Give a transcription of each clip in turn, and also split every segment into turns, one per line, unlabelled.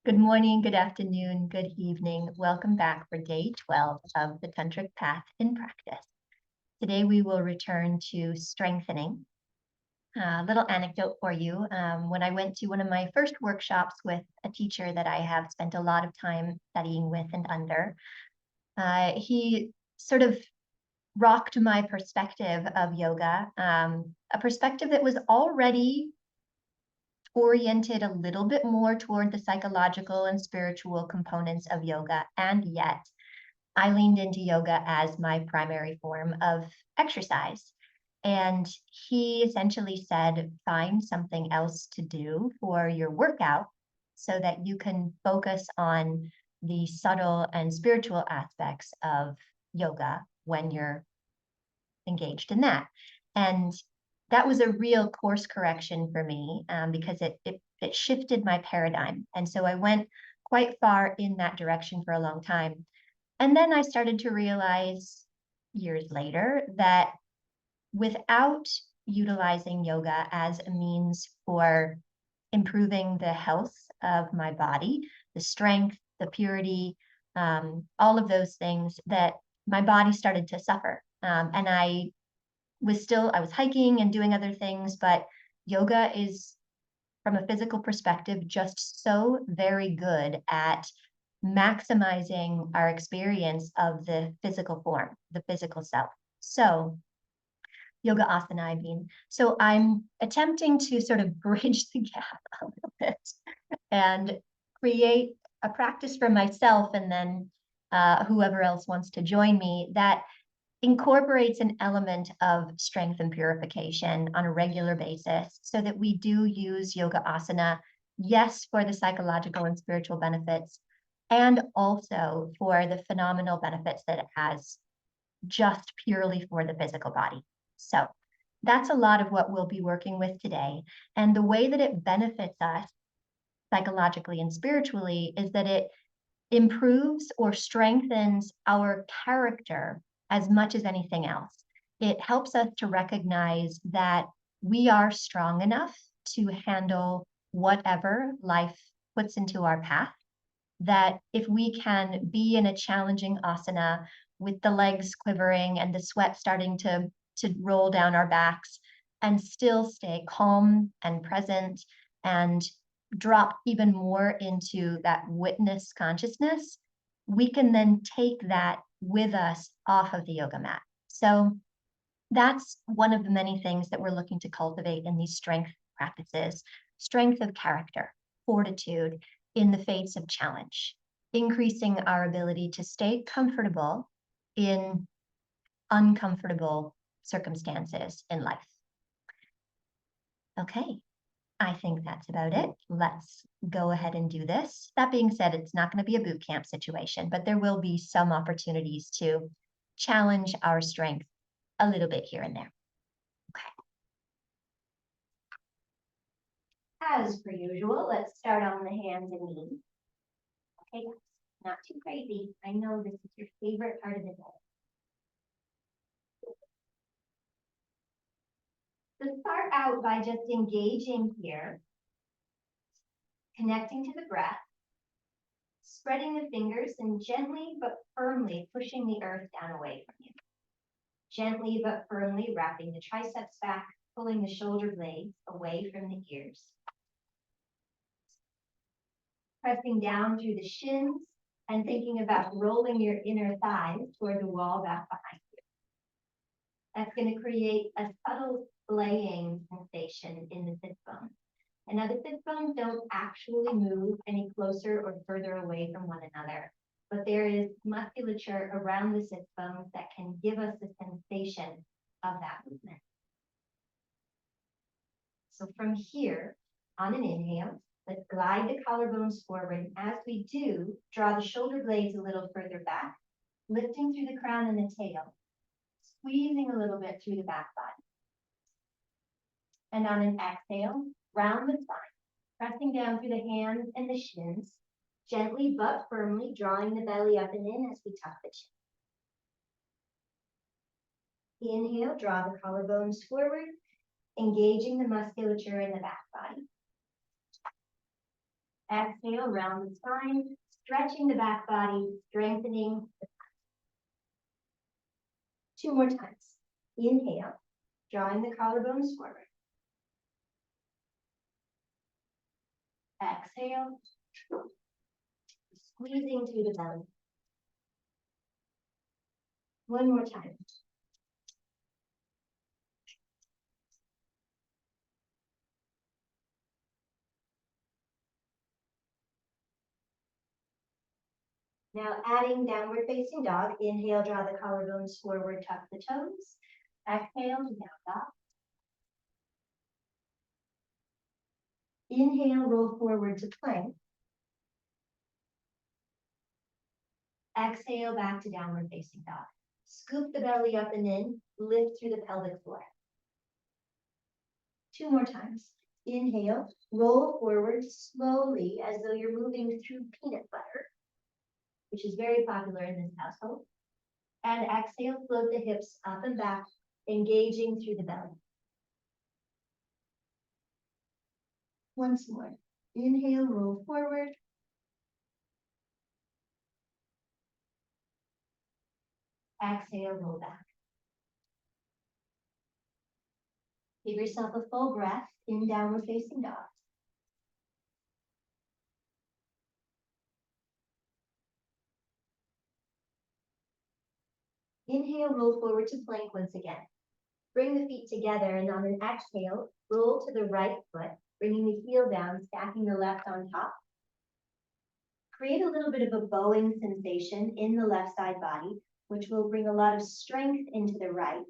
Good morning, good afternoon, good evening. Welcome back for day 12 of the Tantric Path in Practice. Today we will return to strengthening. A little anecdote for you. When I went to one of my first workshops with a teacher that I have spent a lot of time studying with and under, he sort of rocked my perspective of yoga, a perspective that was already oriented a little bit more toward the psychological and spiritual components of yoga. And yet I leaned into yoga as my primary form of exercise. And he essentially said, find something else to do for your workout so that you can focus on the subtle and spiritual aspects of yoga when you're engaged in that. And that was a real course correction for me because it shifted my paradigm. And so I went quite far in that direction for a long time. And then I started to realize years later that without utilizing yoga as a means for improving the health of my body, the strength, the purity, all of those things, that my body started to suffer. And I was hiking and doing other things, but yoga is, from a physical perspective, just so very good at maximizing our experience of the physical form, the physical self. So yoga asana, I mean. So I'm attempting to sort of bridge the gap a little bit and create a practice for myself and then whoever else wants to join me that incorporates an element of strength and purification on a regular basis so that we do use yoga asana, yes, for the psychological and spiritual benefits, and also for the phenomenal benefits that it has just purely for the physical body. So that's a lot of what we'll be working with today. And the way that it benefits us psychologically and spiritually is that it improves or strengthens our character as much as anything else. It helps us to recognize that we are strong enough to handle whatever life puts into our path, that if we can be in a challenging asana with the legs quivering and the sweat starting to roll down our backs and still stay calm and present and drop even more into that witness consciousness, we can then take that with us off of the yoga mat. So that's one of the many things that we're looking to cultivate in these strength practices: strength of character, fortitude in the face of challenge, increasing our ability to stay comfortable in uncomfortable circumstances in life. Okay, I think that's about it. Let's go ahead and do this. That being said, it's not going to be a boot camp situation, but there will be some opportunities to challenge our strength a little bit here and there. Okay. As per usual, let's start on the hands and knees. Okay, not too crazy. I know this is your favorite part of the day. So start out by just engaging here, connecting to the breath, spreading the fingers and gently but firmly pushing the earth down away from you. Gently but firmly wrapping the triceps back, pulling the shoulder blades away from the ears. Pressing down through the shins and thinking about rolling your inner thighs toward the wall back behind you. That's going to create a subtle splaying sensation in the sit bones. And now the sit bones don't actually move any closer or further away from one another, but there is musculature around the sit bones that can give us the sensation of that movement. So from here, on an inhale, let's glide the collarbones forward. As we do, draw the shoulder blades a little further back, lifting through the crown and the tail, squeezing a little bit through the back body. And on an exhale, round the spine, pressing down through the hands and the shins, gently but firmly drawing the belly up and in as we tuck the chin. Inhale, draw the collarbones forward, engaging the musculature in the back body. Exhale, round the spine, stretching the back body, strengthening. 2 more times. Inhale, drawing the collarbones forward. Exhale, squeezing through the belly. 1 more time. Now adding downward facing dog. Inhale, draw the collarbones forward, tuck the toes. Exhale, down dog. Inhale, roll forward to plank. Exhale, back to downward facing dog. Scoop the belly up and in, lift through the pelvic floor. 2 more times. Inhale, roll forward slowly as though you're moving through peanut butter, which is very popular in this household. And exhale, float the hips up and back, engaging through the belly. Once more. Inhale, roll forward. Exhale, roll back. Give yourself a full breath in downward facing dog. Inhale, roll forward to plank once again. Bring the feet together and on an exhale, roll to the right foot, bringing the heel down, stacking the left on top. Create a little bit of a bowing sensation in the left side body, which will bring a lot of strength into the right.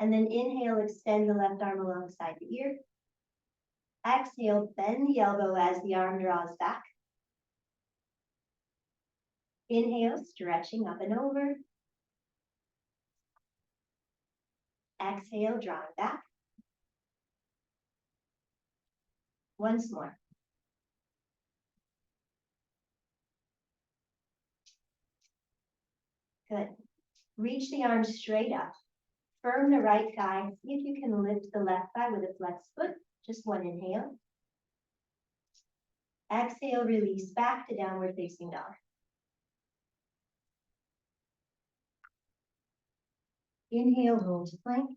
And then inhale, extend the left arm alongside the ear. Exhale, bend the elbow as the arm draws back. Inhale, stretching up and over. Exhale, drawing back. Once more. Good. Reach the arms straight up. Firm the right thigh. See if you can lift the left thigh with a flexed foot. Just one inhale. Exhale, release back to downward facing dog. Inhale, roll to plank.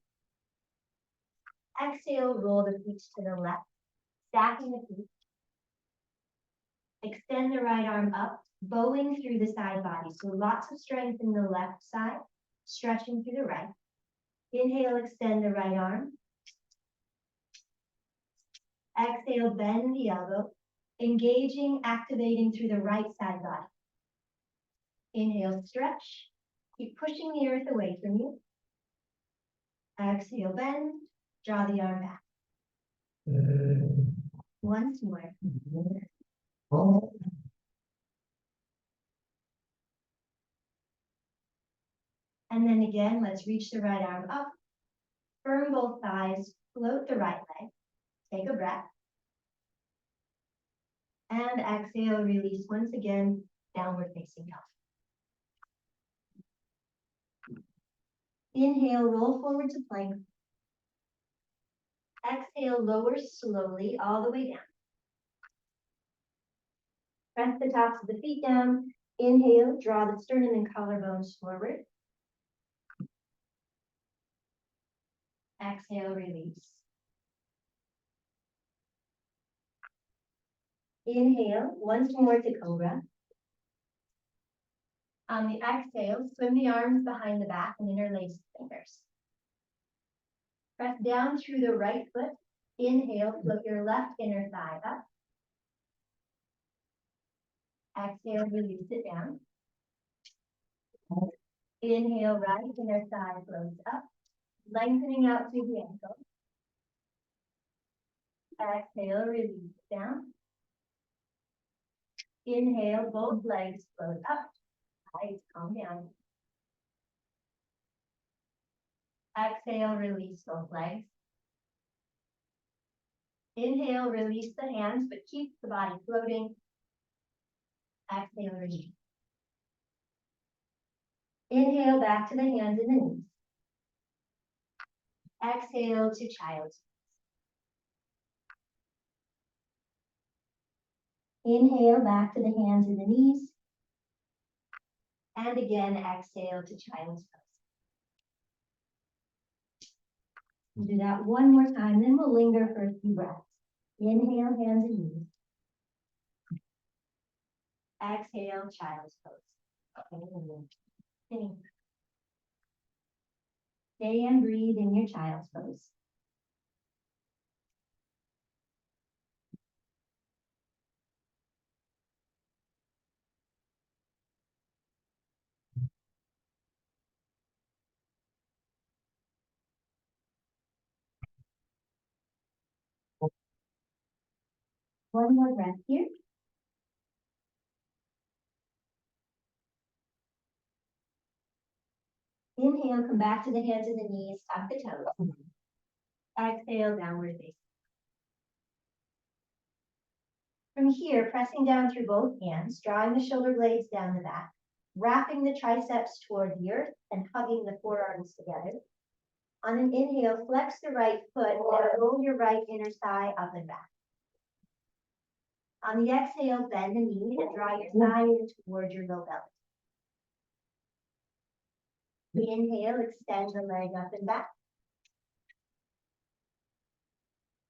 Exhale, roll the feet to the left, stacking the feet. Extend the right arm up, bowing through the side body. So lots of strength in the left side, stretching through the right. Inhale, extend the right arm. Exhale, bend the elbow, engaging, activating through the right side body. Inhale, stretch. Keep pushing the earth away from you. Exhale, bend. Draw the arm back. Once more. And then again, let's reach the right arm up. Firm both thighs. Float the right leg. Take a breath. And exhale, release once again, downward facing dog. Inhale, roll forward to plank. Exhale, lower slowly all the way down. Press the tops of the feet down. Inhale, draw the sternum and collarbones forward. Exhale, release. Inhale, once more to cobra. On the exhale, swim the arms behind the back and interlace the fingers. Press down through the right foot. Inhale, float your left inner thigh up. Exhale, release it down. Inhale, right inner thigh floats up, lengthening out through the ankle. Exhale, release it down. Inhale, both legs float up. Eyes calm down. Exhale, release both legs. Inhale, release the hands, but keep the body floating. Exhale, release. Inhale, back to the hands and the knees. Exhale to child's pose. Inhale back to the hands and the knees. And again, exhale to child's pose. We'll do that one more time, then we'll linger for a few breaths. Inhale, hands and knees. Exhale, child's pose. Stay and breathe in your child's pose. One more breath here. Inhale, come back to the hands and the knees, tuck the toes. Exhale, downward facing. From here, pressing down through both hands, drawing the shoulder blades down the back, wrapping the triceps toward the earth and hugging the forearms together. On an inhale, flex the right foot and roll your right inner thigh up and back. On the exhale, bend the knee and draw your thigh in toward your low belly. Inhale, extend the leg up and back.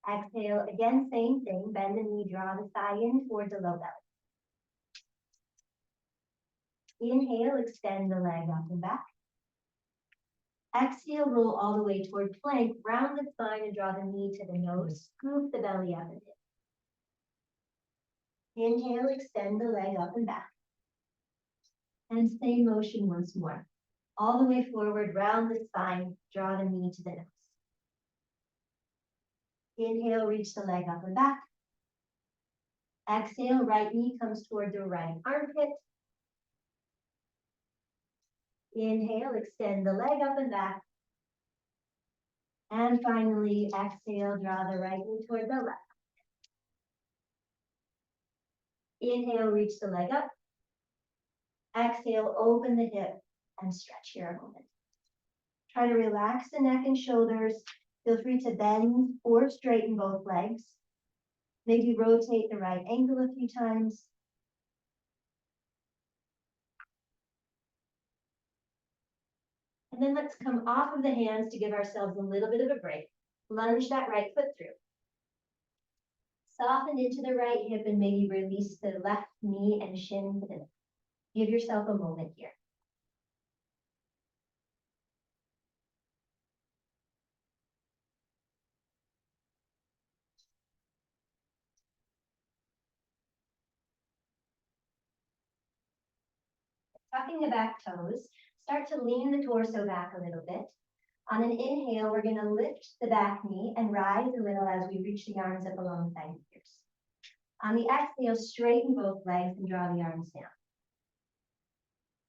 Exhale, again, same thing. Bend the knee, draw the thigh in towards the low belly. Inhale, extend the leg up and back. Exhale, roll all the way toward plank. Round the spine and draw the knee to the nose. Scoop the belly up and in. Inhale, extend the leg up and back. And same motion once more. All the way forward, round the spine, draw the knee to the nose. Inhale, reach the leg up and back. Exhale, right knee comes toward the right armpit. Inhale, extend the leg up and back. And finally, exhale, draw the right knee toward the left. Inhale, reach the leg up. Exhale, open the hip and stretch here a moment. Try to relax the neck and shoulders. Feel free to bend or straighten both legs. Maybe rotate the right ankle a few times. And then let's come off of the hands to give ourselves a little bit of a break. Lunge that right foot through. Soften into the right hip and maybe release the left knee and shin to the neck. Give yourself a moment here. Tucking the back toes, start to lean the torso back a little bit. On an inhale, we're going to lift the back knee and rise a little as we reach the arms up alongside the ears. On the exhale, straighten both legs and draw the arms down.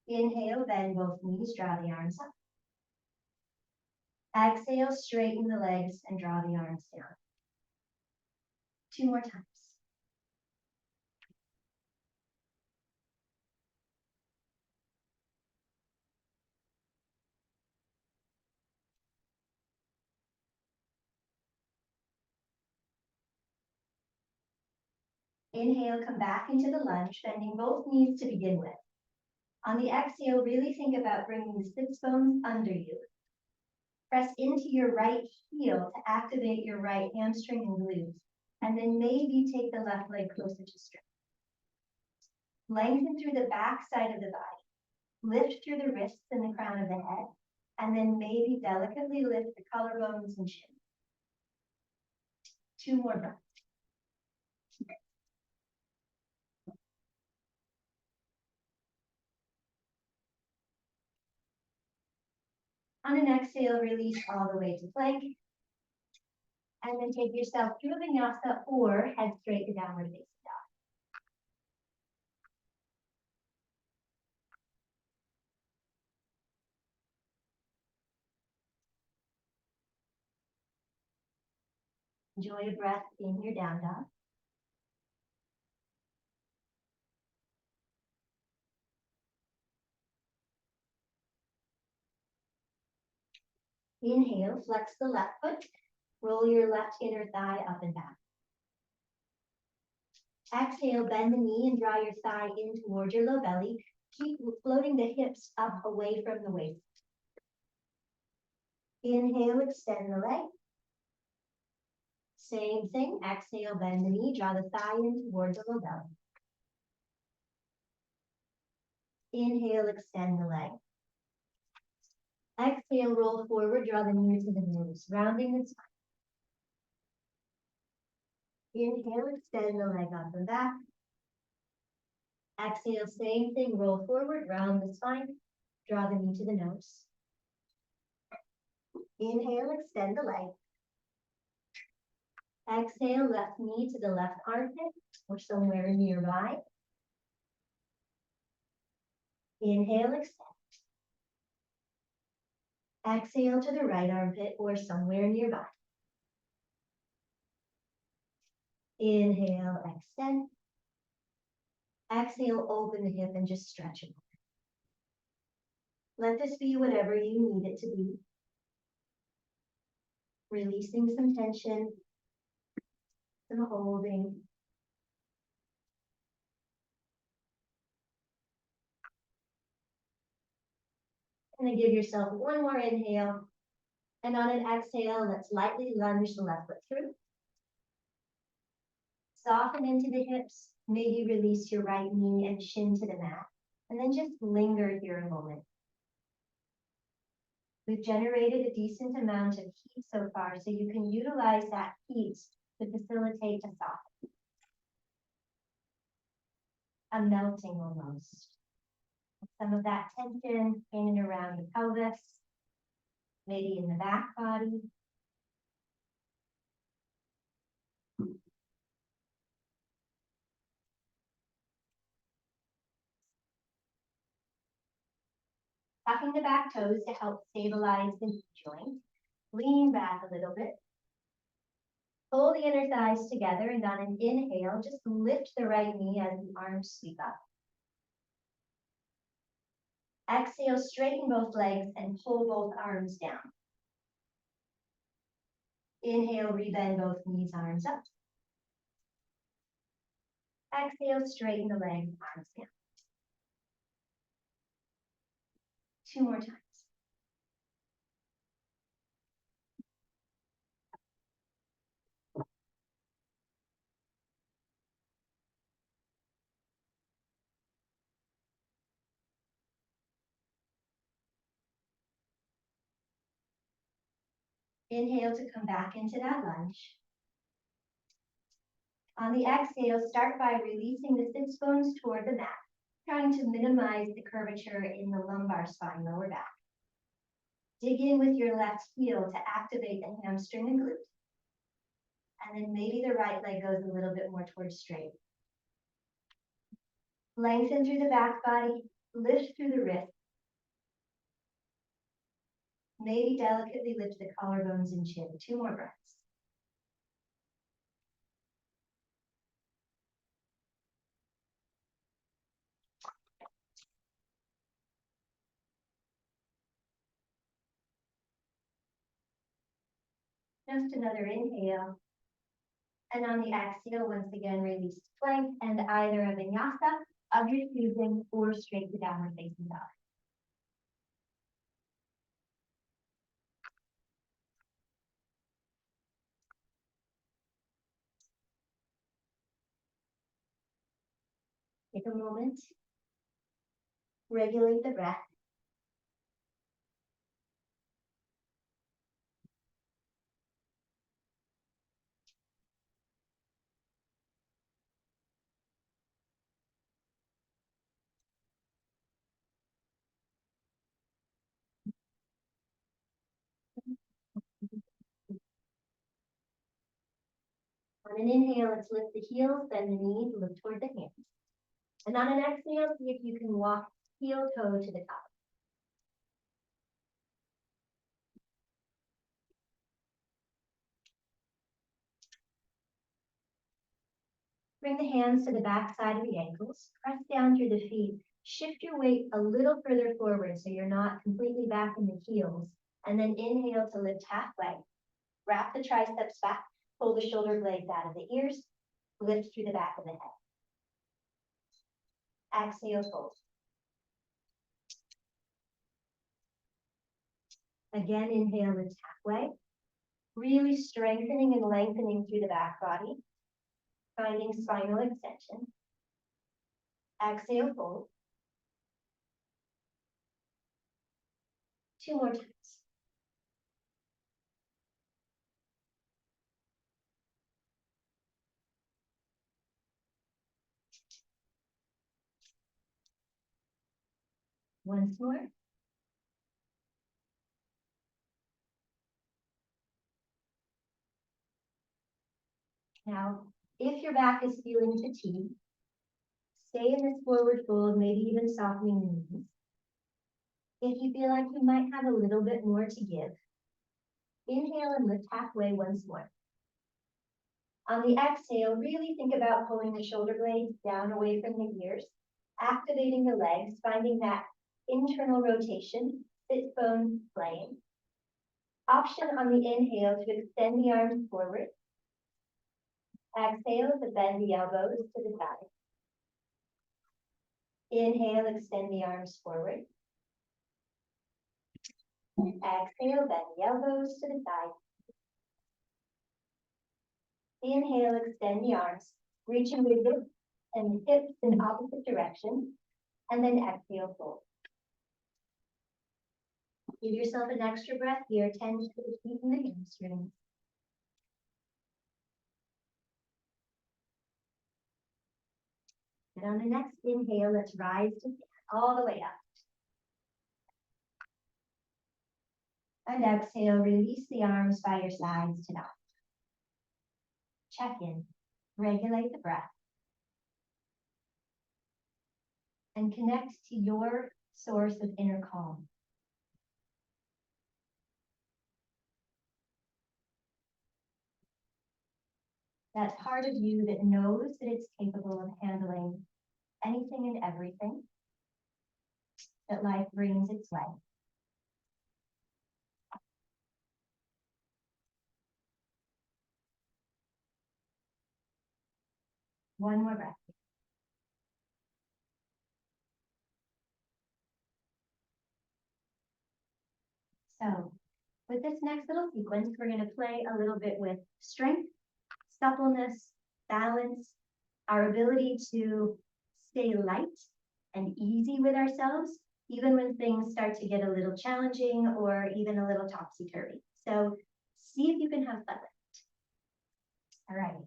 Inhale, bend both knees, draw the arms up. Exhale, straighten the legs and draw the arms down. 2 more times. Inhale, come back into the lunge, bending both knees to begin with. On the exhale, really think about bringing the sits bones under you. Press into your right heel to activate your right hamstring and glutes, and then maybe take the left leg closer to straight. Lengthen through the back side of the body. Lift through the wrists and the crown of the head, and then maybe delicately lift the collarbones and chin. 2 more breaths. On an exhale, release all the way to plank. And then take yourself through vinyasa or head straight to downward facing dog. Enjoy a breath in your down dog. Inhale, flex the left foot. Roll your left inner thigh up and back. Exhale, bend the knee and draw your thigh in towards your low belly. Keep floating the hips up away from the waist. Inhale, extend the leg. Same thing. Exhale, bend the knee, draw the thigh in towards the low belly. Inhale, extend the leg. Exhale, roll forward, draw the knee to the nose, rounding the spine. Inhale, extend the leg up and back. Exhale, same thing, roll forward, round the spine, draw the knee to the nose. Inhale, extend the leg. Exhale, left knee to the left armpit or somewhere nearby. Inhale, extend. Exhale to the right armpit or somewhere nearby. Inhale, extend. Exhale, open the hip and just stretch it. Let this be whatever you need it to be. Releasing some tension, some holding. And then give yourself one more inhale. And on an exhale, let's lightly lunge the left foot through. Soften into the hips. Maybe release your right knee and shin to the mat. And then just linger here a moment. We've generated a decent amount of heat so far, so you can utilize that heat to facilitate a softening. A melting almost. Some of that tension in and around the pelvis, maybe in the back body. Tucking the back toes to help stabilize the knee joint. Lean back a little bit. Pull the inner thighs together, and on an inhale, just lift the right knee as the arms sweep up. Exhale, straighten both legs and pull both arms down. Inhale, rebend both knees, arms up. Exhale, straighten the legs, arms down. 2 more times. Inhale to come back into that lunge. On the exhale, start by releasing the sits bones toward the mat, trying to minimize the curvature in the lumbar spine, lower back. Dig in with your left heel to activate the hamstring and glute. And then maybe the right leg goes a little bit more towards straight. Lengthen through the back body, lift through the wrist. Maybe delicately lift the collarbones and chin. 2 more breaths. Just another inhale. And on the exhale, once again, release plank and either a vinyasa of your choosing or straight to downward facing dog. Take a moment. Regulate the breath. On an inhale, let's lift the heels, bend the knees, look toward the hands. And on an exhale, see if you can walk heel toe to the top. Bring the hands to the back side of the ankles, press down through the feet, shift your weight a little further forward so you're not completely back in the heels, and then inhale to lift halfway. Wrap the triceps back, pull the shoulder blades out of the ears, Lift through the back of the head. Exhale, fold. Again, inhale, lift halfway. Really strengthening and lengthening through the back body. Finding spinal extension. Exhale, fold. 2 more times. Once more. Now, if your back is feeling fatigued, stay in this forward fold, maybe even softening the knees. If you feel like you might have a little bit more to give, inhale and lift halfway once more. On the exhale, really think about pulling the shoulder blades down away from the ears, activating the legs, finding that internal rotation, sit bone playing. Option on the inhale to extend the arms forward. Exhale to bend the elbows to the side. Inhale, extend the arms forward. Exhale, bend the elbows to the side. Inhale, extend the arms, reaching the hips and hips in opposite directions, and then exhale, fold. Give yourself an extra breath here, tend to the feet and the hamstrings. And on the next inhale, let's rise to stand all the way up. And exhale, release the arms by your sides to down. Check in, regulate the breath. And connect to your source of inner calm. That part of you that knows that it's capable of handling anything and everything that life brings its way. One more breath. So, with this next little sequence, we're going to play a little bit with strength, suppleness, balance, our ability to stay light and easy with ourselves, even when things start to get a little challenging or even a little topsy-turvy. So see if you can have fun with it. All right.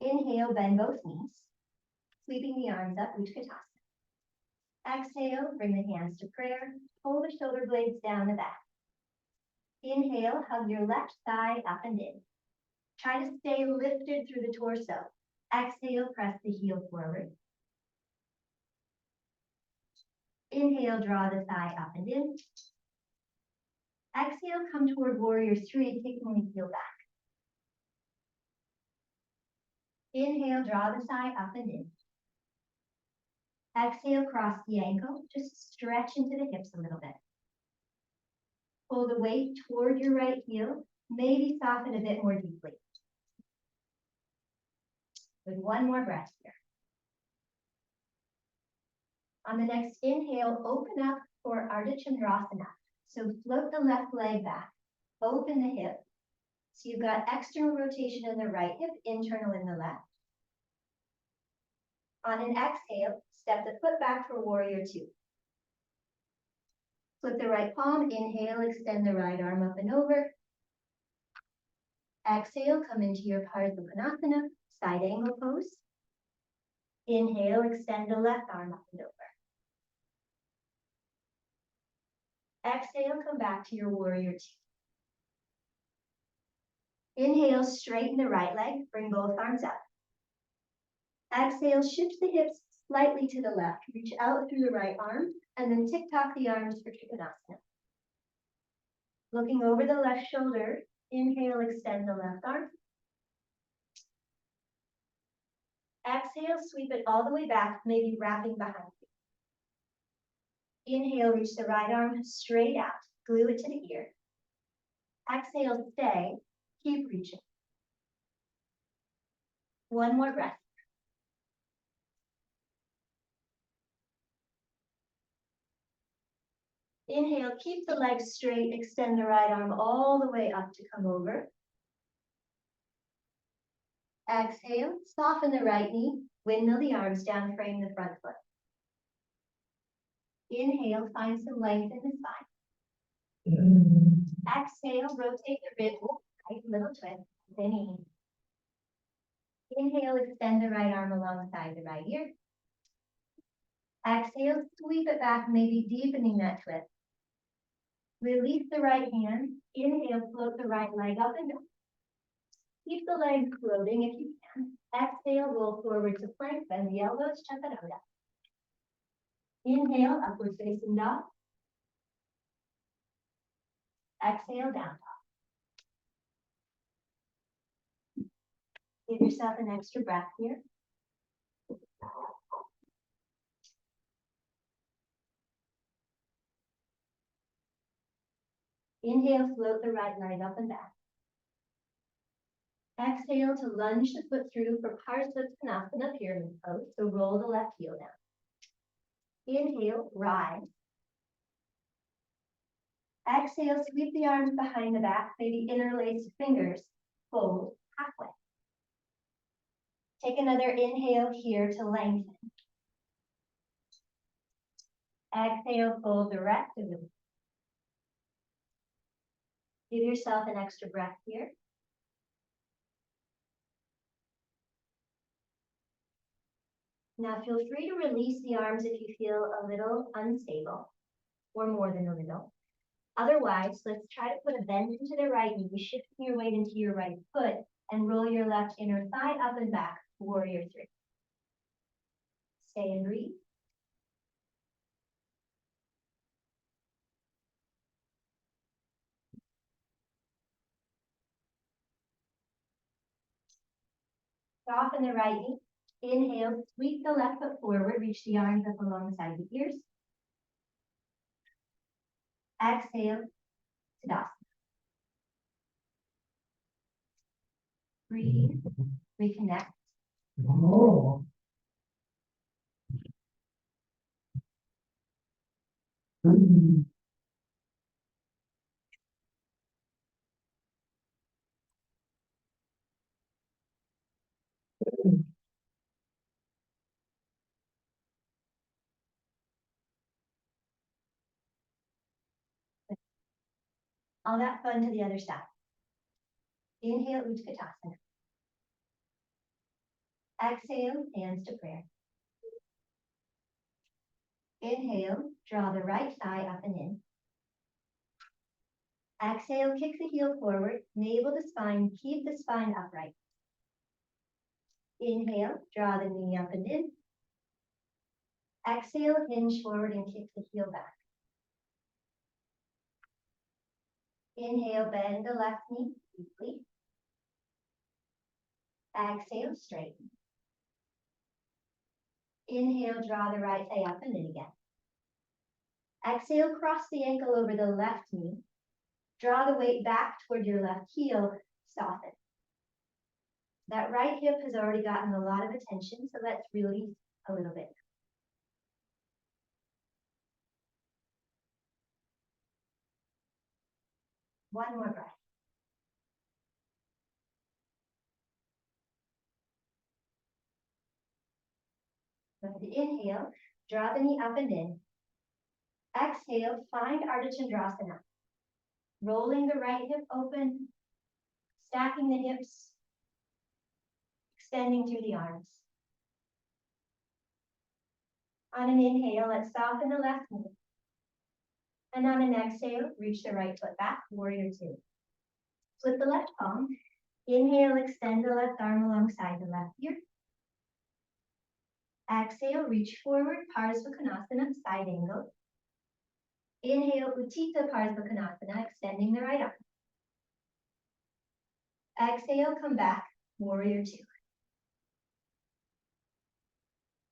Inhale, bend both knees, sweeping the arms up, Utkatasana. Exhale, bring the hands to prayer, pull the shoulder blades down the back. Inhale, hug your left thigh up and in. Try to stay lifted through the torso. Exhale, press the heel forward. Inhale, draw the thigh up and in. Exhale, come toward warrior 3, taking the heel back. Inhale, draw the thigh up and in. Exhale, cross the ankle. Just stretch into the hips a little bit. Pull the weight toward your right heel. Maybe soften a bit more deeply. With one more breath here. On the next inhale, open up for Ardha Chandrasana. So float the left leg back, open the hip. So you've got external rotation in the right hip, internal in the left. On an exhale, step the foot back for warrior 2. Flip the right palm, inhale, extend the right arm up and over. Exhale, come into your Ardha Konasana, side angle pose. Inhale, extend the left arm up and over. Exhale, come back to your warrior 2. Inhale, straighten the right leg, bring both arms up. Exhale, shift the hips slightly to the left, reach out through the right arm, and then tick-tock the arms for Trikonasana. Looking over the left shoulder, inhale, extend the left arm. Exhale, sweep it all the way back, maybe wrapping behind you. Inhale, reach the right arm straight out, glue it to the ear. Exhale, stay, keep reaching. One more breath. Inhale, keep the legs straight, extend the right arm all the way up to come over. Exhale, soften the right knee, windmill the arms down, frame the front foot. Inhale, find some length in the spine. Exhale, rotate the rib, right, little twist, then in. Inhale, extend the right arm alongside the right ear. Exhale, sweep it back, maybe deepening that twist. Release the right hand. Inhale, float the right leg up and down. Keep the legs floating if you can. Exhale, roll forward to plank, bend the elbows, chaturanga. Inhale, upward facing dog. Exhale, down dog. Give yourself an extra breath here. Inhale, float the right leg up and back. Exhale to lunge the foot through for Parsvottanasana, pyramid pose. So roll the left heel down. Inhale, rise. Exhale, sweep the arms behind the back, maybe interlace fingers, fold halfway. Take another inhale here to lengthen. Exhale, fold the rest of the. Give yourself an extra breath here. Now feel free to release the arms if you feel a little unstable, or more than a little. Otherwise, let's try to put a bend into the right knee, shifting your weight into your right foot, and roll your left inner thigh up and back, warrior three. Stay and breathe. Soften the right knee. Inhale, sweep the left foot forward, reach the arms up alongside the ears. Exhale, Tadasana. Breathe, reconnect. All that fun to the other side. Inhale, Utkatasana. Exhale, hands to prayer. Inhale, draw the right thigh up and in. Exhale, kick the heel forward, navel the spine, keep the spine upright. Inhale, draw the knee up and in. Exhale, hinge forward and kick the heel back. Inhale, bend the left knee deeply. Exhale, straighten. Inhale, draw the right thigh up and in again. Exhale, cross the ankle over the left knee. Draw the weight back toward your left heel, soften. That right hip has already gotten a lot of attention, so let's release a little bit. One more breath. With the inhale, draw the knee up and in. Exhale, find Ardha Chandrasana. Rolling the right hip open, stacking the hips, extending through the arms. On an inhale, let's soften the left knee. And on an exhale, reach the right foot back, warrior two. Flip the left palm. Inhale, extend the left arm alongside the left ear. Exhale, reach forward, Parsvottanasana, side angle. Inhale, Utthita Parsvottanasana, extending the right arm. Exhale, come back, warrior two.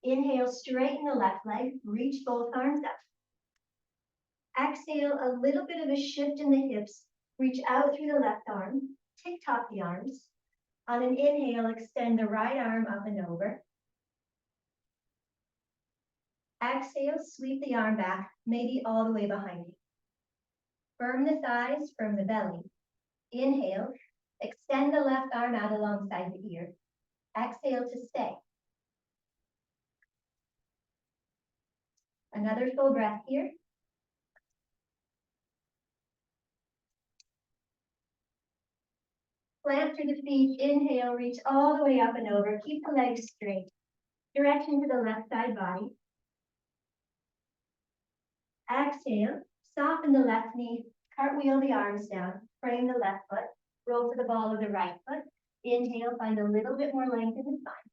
Inhale, straighten the left leg, reach both arms up. Exhale, a little bit of a shift in the hips, reach out through the left arm, tick-tock the arms. On an inhale, extend the right arm up and over. Exhale, sweep the arm back, maybe all the way behind you. Firm the thighs, firm the belly. Inhale, extend the left arm out alongside the ear. Exhale to stay. Another full breath here. Plant through the feet. Inhale, reach all the way up and over. Keep the legs straight. Direction to the left side body. Exhale, soften the left knee. Cartwheel the arms down. Frame the left foot. Roll to the ball of the right foot. Inhale, find a little bit more length in the spine.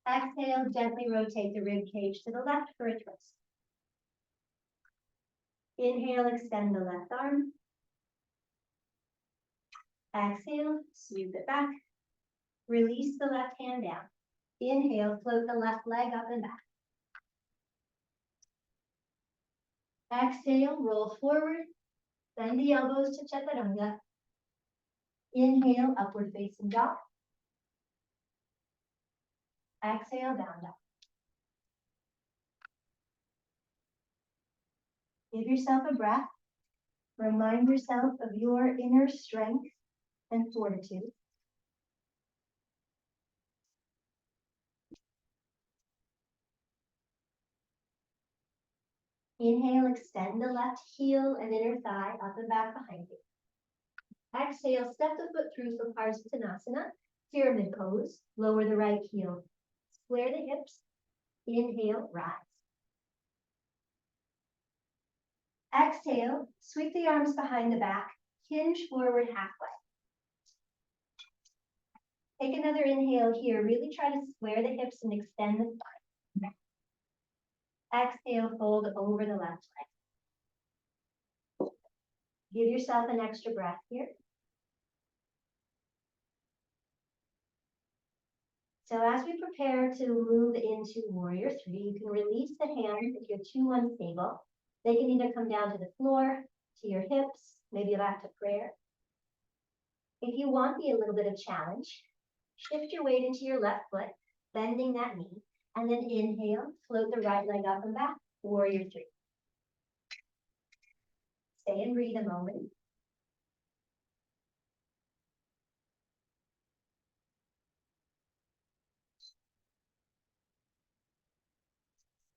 Exhale, gently rotate the rib cage to the left for a twist. Inhale, extend the left arm. Exhale, sweep it back. Release the left hand down. Inhale, float the left leg up and back. Exhale, roll forward. Bend the elbows to chaturanga. Inhale, upward facing dog. Exhale, down dog. Give yourself a breath. Remind yourself of your inner strength and fortitude. Inhale, extend the left heel and inner thigh up and back behind you. Exhale, step the foot through for Parsvanasana, pyramid pose. Lower the right heel. Square the hips. Inhale, rise. Exhale, sweep the arms behind the back. Hinge forward halfway. Take another inhale here. Really try to square the hips and extend the spine. Exhale, fold over the left leg. Give yourself an extra breath here. So as we prepare to move into Warrior 3, you can release the hands if you're too unstable. They can either come down to the floor, to your hips, maybe back to prayer. If you want a little bit of challenge, shift your weight into your left foot, bending that knee, and then inhale, float the right leg up and back, Warrior 3. Stay and breathe a moment.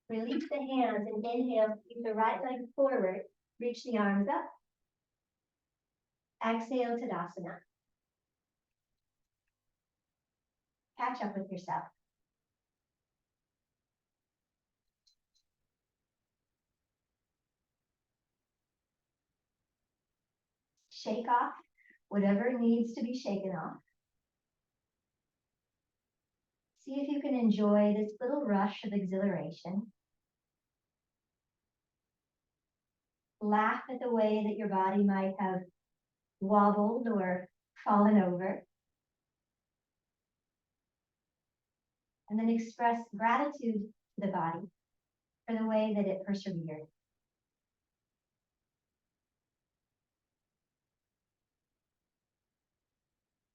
Release the hands and inhale, keep the right leg forward, reach the arms up. Exhale, Tadasana. Catch up with yourself. Shake off whatever needs to be shaken off. See if you can enjoy this little rush of exhilaration. Laugh at the way that your body might have wobbled or fallen over. And then express gratitude to the body for the way that it persevered.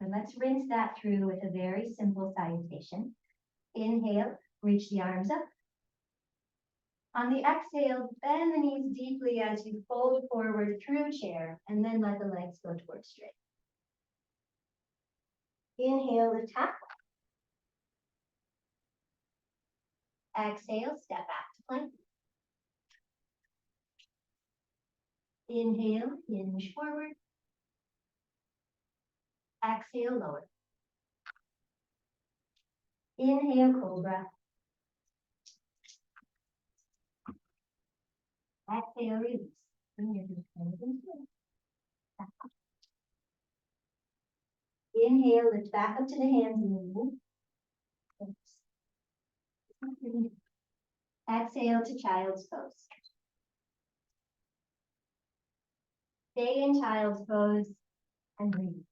And let's rinse that through with a very simple salutation. Inhale, reach the arms up. On the exhale, bend the knees deeply as you fold forward through chair, and then let the legs go towards straight. Inhale, lift halfway. Exhale, step back to plank. Inhale, hinge forward. Exhale, lower. Inhale, cobra. Exhale, release. Bring your hips into it. Inhale, lift back up to the hands and move. Exhale to child's pose. Stay in child's pose and breathe.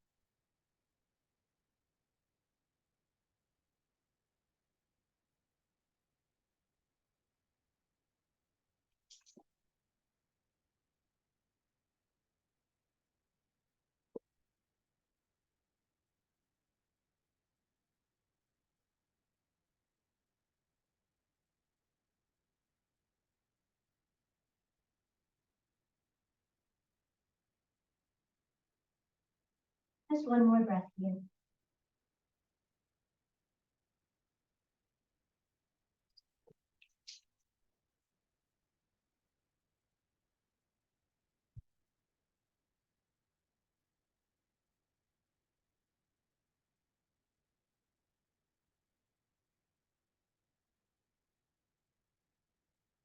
Just one more breath here.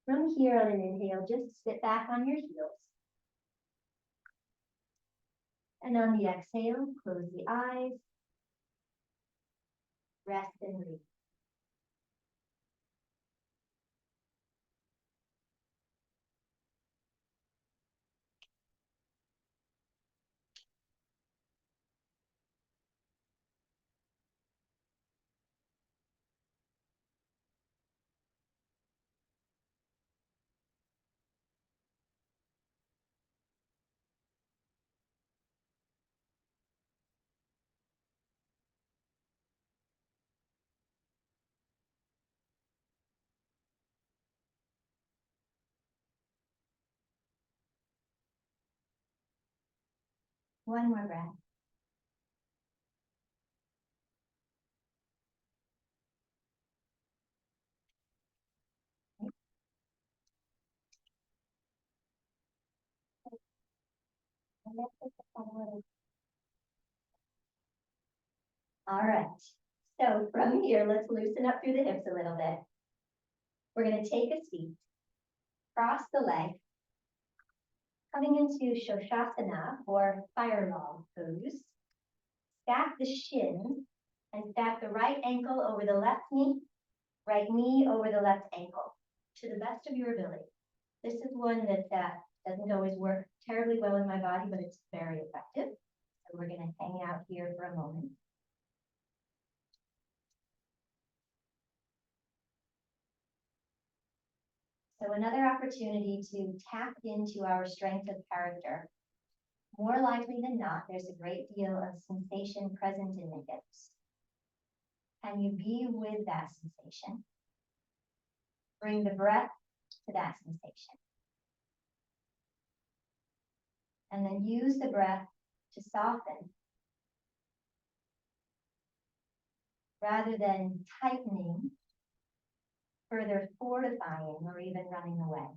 From here on an inhale, just sit back on your heels. And on the exhale, close the eyes, rest and breathe. One more breath. All right. So from here, let's loosen up through the hips a little bit. We're going to take a seat, cross the leg, coming into Shoshasana or fire log pose. Stack the shins and stack the right ankle over the left knee, right knee over the left ankle to the best of your ability. This is one that doesn't always work terribly well in my body, but it's very effective. So we're going to hang out here for a moment. So another opportunity to tap into our strength of character. More likely than not, there's a great deal of sensation present in the hips. Can you be with that sensation? Bring the breath to that sensation. And then use the breath to soften rather than tightening, further fortifying, or even running away.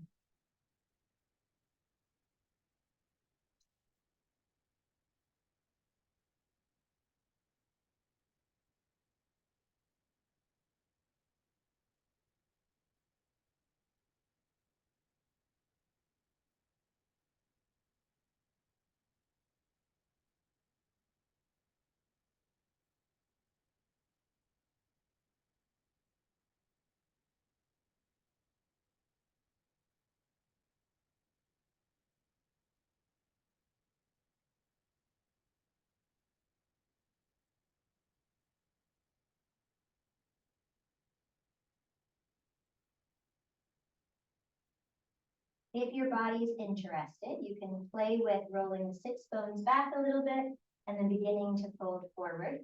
If your body's interested, you can play with rolling the sits bones back a little bit and then beginning to fold forward,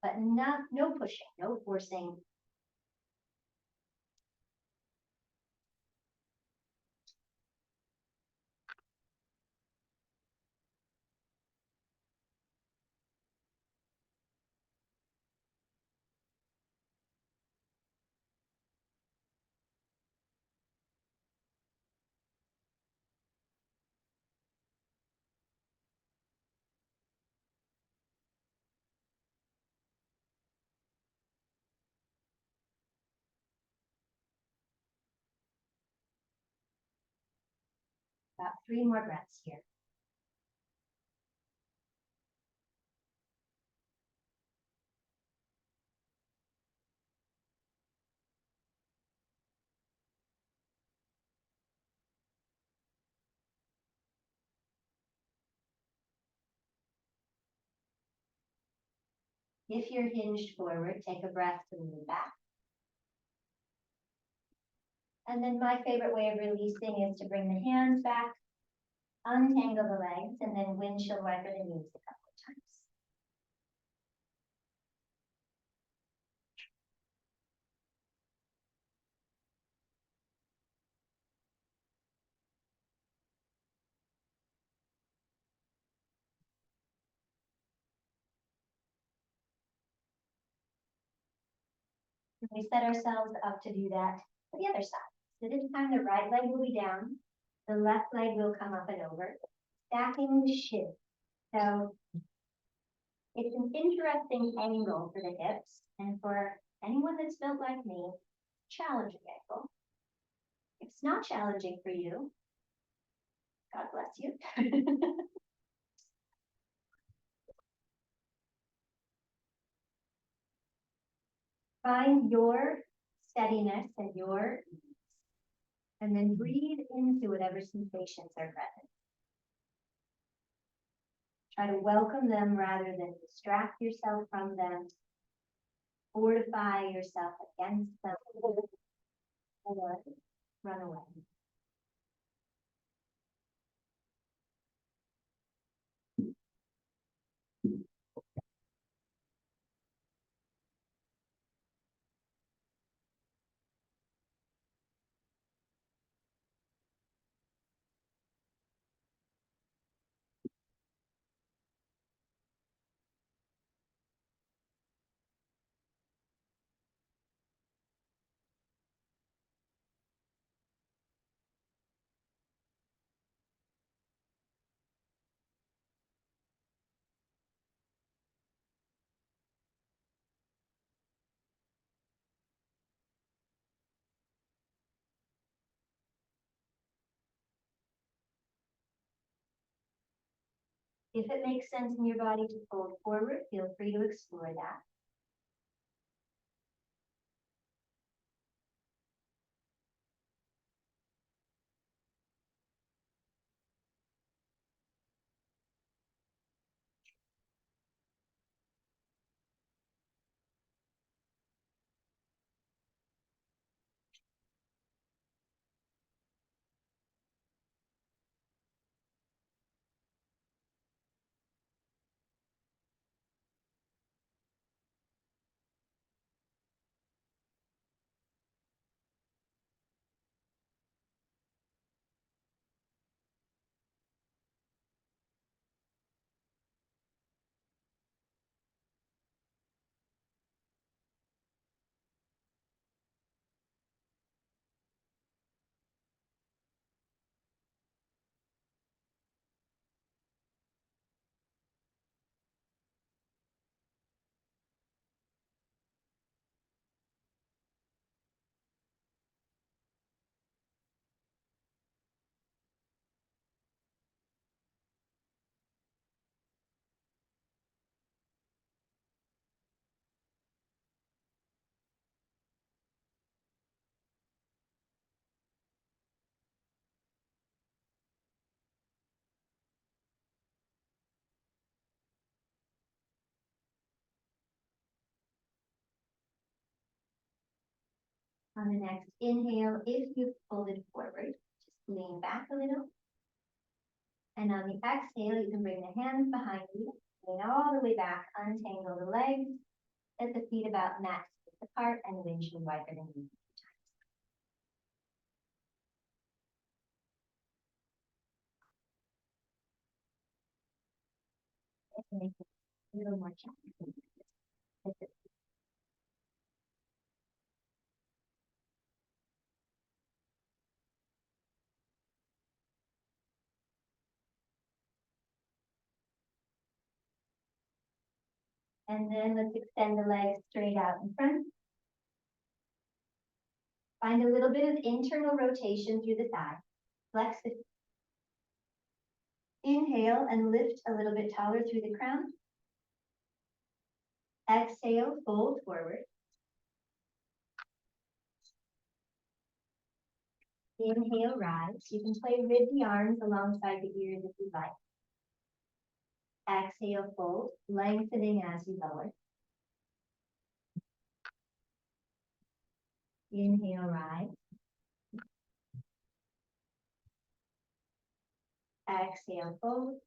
but no pushing, no forcing. About 3 more breaths here. If you're hinged forward, take a breath to lean back. And then my favorite way of releasing is to bring the hands back, untangle the legs, and then windshield wiper the knees a couple of times. We set ourselves up to do that to the other side. So this time the right leg will be down, the left leg will come up and over, stacking the shin. So it's an interesting angle for the hips, and for anyone that's built like me, challenging angle. If it's not challenging for you, God bless you. Find your steadiness and your ease, and then breathe into whatever sensations are present. Try to welcome them rather than distract yourself from them. Fortify yourself against them or run away. If it makes sense in your body to fold forward, feel free to explore that. On the next inhale, if you've folded forward, just lean back a little. And on the exhale, you can bring the hands behind you, lean all the way back, untangle the legs, let the feet about mat apart, and windshield wiper the knees. Make it a little more challenging. And then let's extend the legs straight out in front. Find a little bit of internal rotation through the thigh. Flex the inhale and lift a little bit taller through the crown. Exhale, fold forward. Inhale, rise. You can play with the arms alongside the ears if you like. Exhale, fold, lengthening as you lower. Inhale, rise. Exhale, fold.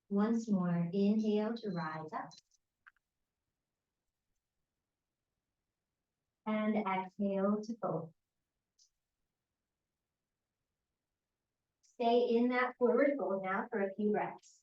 Once more, inhale to rise up. And exhale to fold. Stay in that forward fold now for a few breaths.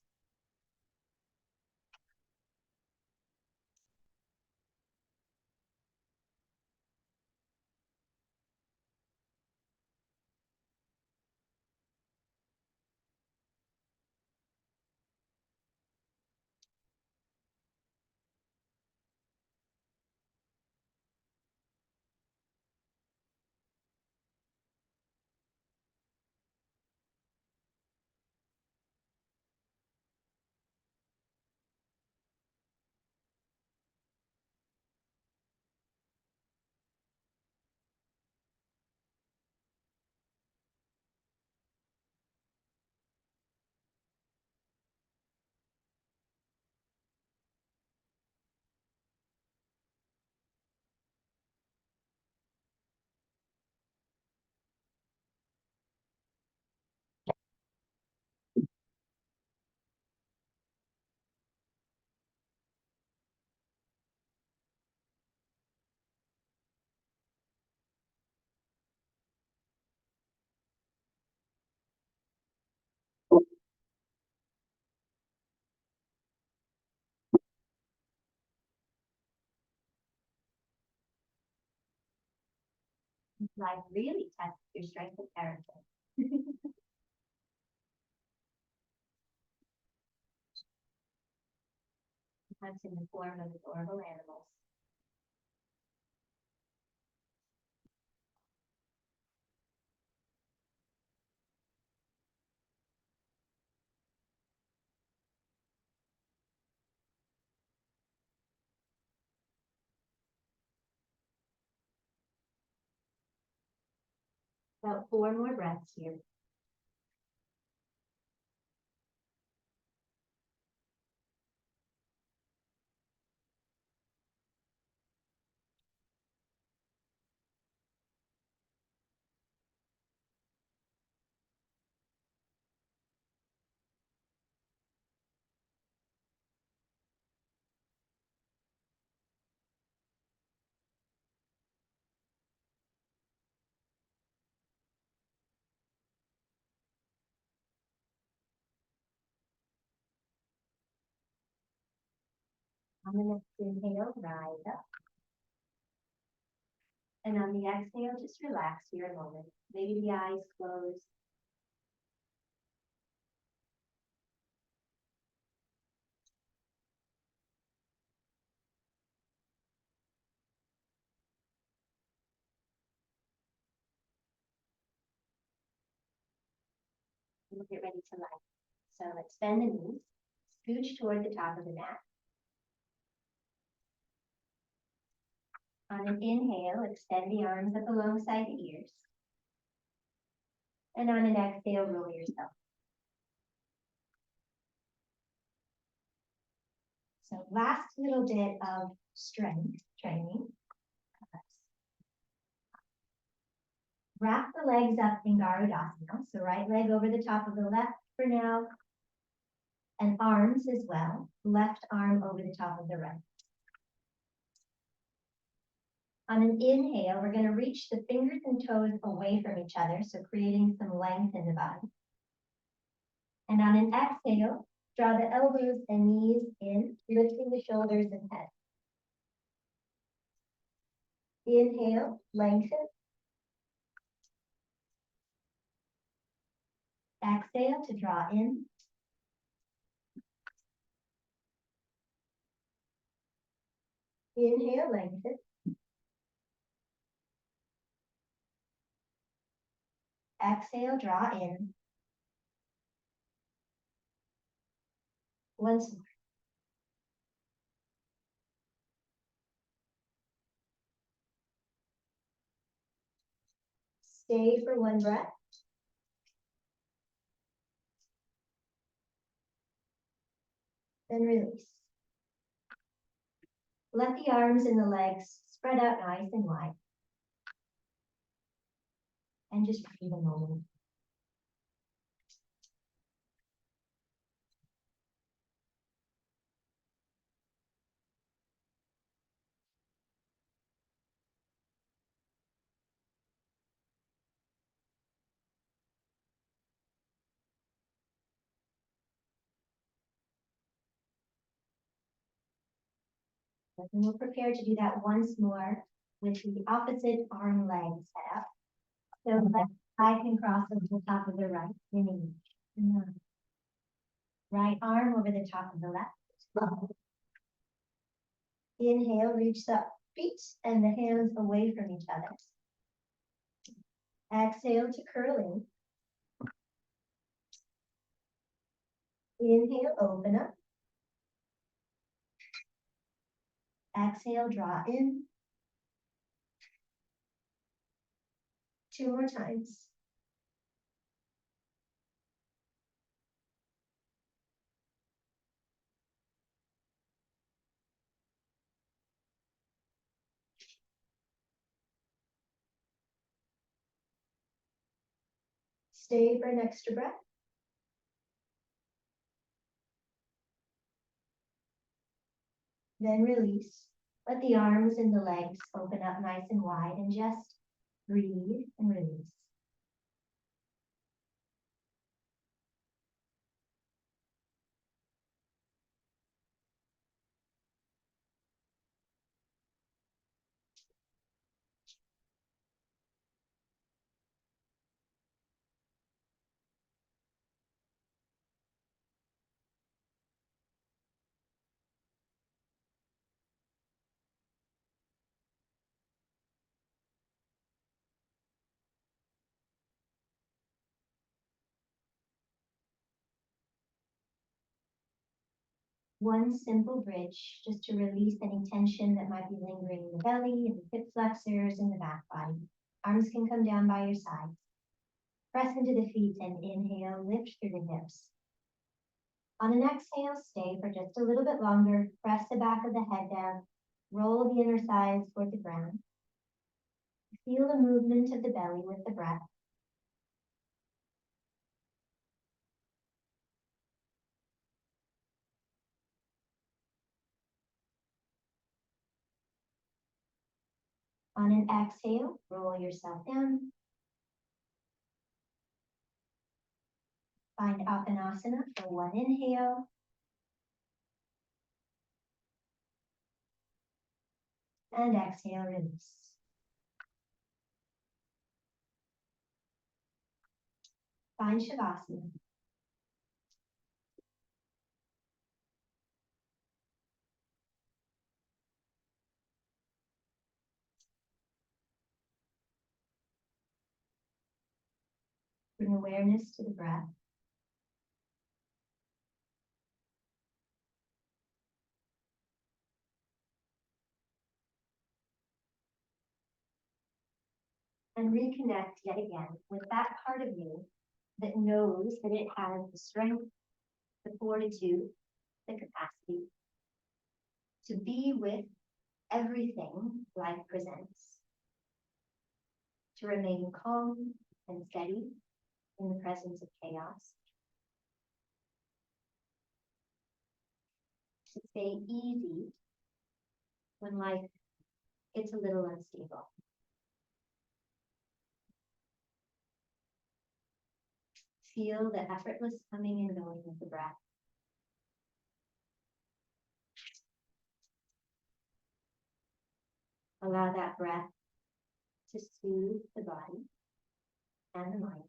Life really tests your strength of character. Sometimes in the form of adorable animals. About 4 more breaths here. On the next inhale, rise up. And on the exhale, just relax here a moment. Maybe the eyes closed. We'll get ready to lie. So let's bend the knees, scooch toward the top of the mat. On an inhale, extend the arms up alongside the ears. And on an exhale, roll yourself. So last little bit of strength training. Wrap the legs up in Garudasana. So right leg over the top of the left for now. And arms as well. Left arm over the top of the right. On an inhale, we're going to reach the fingers and toes away from each other, so creating some length in the body. And on an exhale, draw the elbows and knees in, lifting the shoulders and head. Inhale, lengthen. Exhale to draw in. Inhale, lengthen. Exhale, draw in. Once more. Stay for one breath. Then release. Let the arms and the legs spread out nice and wide. And just breathe a moment. And we'll prepare to do that once more with the opposite arm leg set up. So left thigh can cross over the top of the right, in each. Right arm over the top of the left. Inhale, reach the feet and the hands away from each other. Exhale to curl in. Inhale, open up. Exhale, draw in. 2 more times. Stay for an extra breath. Then release. Let the arms and the legs open up nice and wide and just breathe and release. One simple bridge just to release any tension that might be lingering in the belly, in the hip flexors, in the back body. Arms can come down by your sides. Press into the feet and inhale, lift through the hips. On an exhale, stay for just a little bit longer. Press the back of the head down. Roll the inner thighs toward the ground. Feel the movement of the belly with the breath. On an exhale, roll yourself down. Find Apanasana for one inhale. And exhale, release. Find Shavasana. Bring awareness to the breath. And reconnect yet again with that part of you that knows that it has the strength, the fortitude, the capacity to be with everything life presents, to remain calm and steady in the presence of chaos, to stay easy when life gets a little unstable. Feel the effortless coming and going of the breath. Allow that breath to soothe the body and the mind.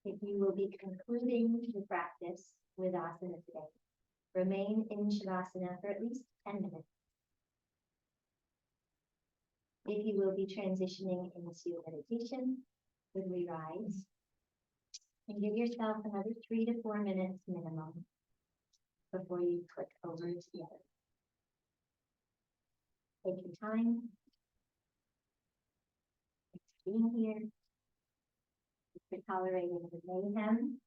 If you will be concluding the practice with asana today, remain in Shavasana for at least 10 minutes. If you will be transitioning into meditation, would we rise and give yourself another 3 to 4 minutes minimum before you click over to the other. Take your time. Thanks for being here. Thanks for tolerating the mayhem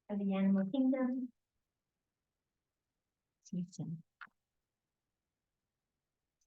of the animal kingdom. See you soon.